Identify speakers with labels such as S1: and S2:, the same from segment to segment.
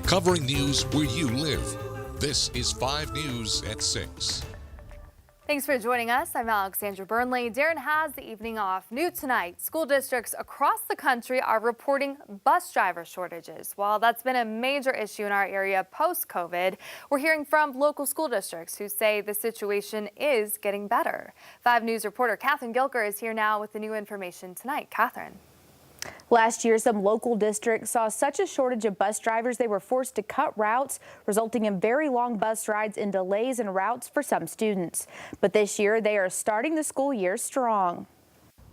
S1: covering news where you live. This is 5 News at 6.
S2: Thanks for joining us. I'm Alexandra Burnley. Darren has the evening off. New tonight, school districts across the country are reporting bus driver shortages. While that's been a major issue in our area post-COVID, we're hearing from local school districts who say the situation is getting better. 5 News reporter Catherine Gilker is here now with the new information tonight. Catherine.
S3: Last year, some local districts saw such a shortage of bus drivers they were forced to cut routes, resulting in very long bus rides and delays in routes for some students. But this year, they are starting the school year strong.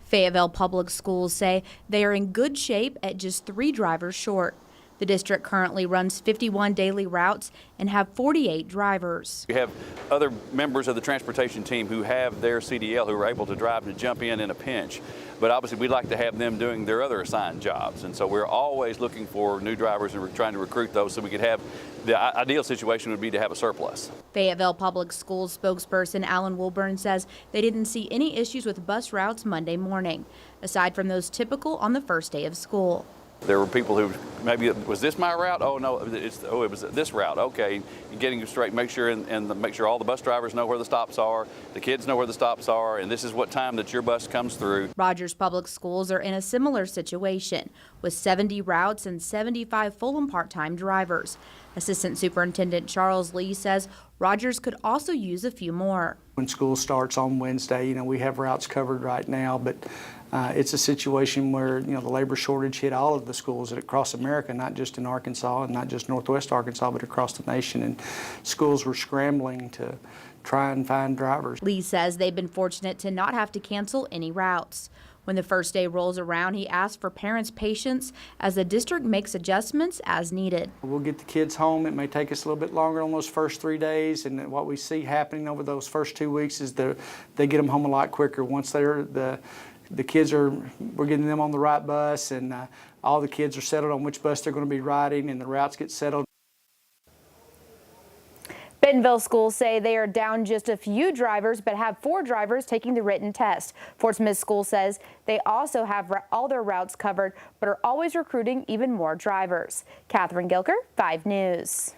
S3: Fayetteville Public Schools say they are in good shape at just 3 drivers short. The district currently runs 51 daily routes and have 48 drivers.
S4: We have other members of the transportation team who have their CDL who are able to drive to jump in a pinch. But obviously we'd like to have them doing their other assigned jobs. And so we're always looking for new drivers and we're trying to recruit those so we could have, the ideal situation would be to have a surplus. Fayetteville Public Schools spokesperson Alan Wilburn says they didn't see any issues with bus routes Monday morning, aside from those typical on the first day of school. There were people who maybe, was this my route? Oh no, it was this route. Okay, getting straight, make sure make sure all the bus drivers know where the stops are, the kids know where the stops are, and this is what time that your bus comes through. Rogers Public Schools are in a similar situation with 70 routes and 75 full and part-time drivers. Assistant Superintendent Charles Lee says Rogers could also use a few more.
S5: When school starts on Wednesday, we have routes covered right now, but it's a situation where, the labor shortage hit all of the schools across America, not just in Arkansas and not just Northwest Arkansas, but across the nation. And schools were scrambling to try and find drivers. Lee says they've been fortunate to not have to cancel any routes. When the first day rolls around, he asks for parents' patience as the district makes adjustments as needed. We'll get the kids home. It may take us a little bit longer on those first 3 days, and what we see happening over those first 2 weeks is they get them home a lot quicker. Once the kids we're getting them on the right bus, and all the kids are settled on which bus they're going to be riding, and the routes get settled. Bentonville schools say they are down just a few drivers, but have 4 drivers taking the written test. Fort Smith School says they also have all their routes covered, but are always recruiting even more drivers. Catherine Gilker, 5 News.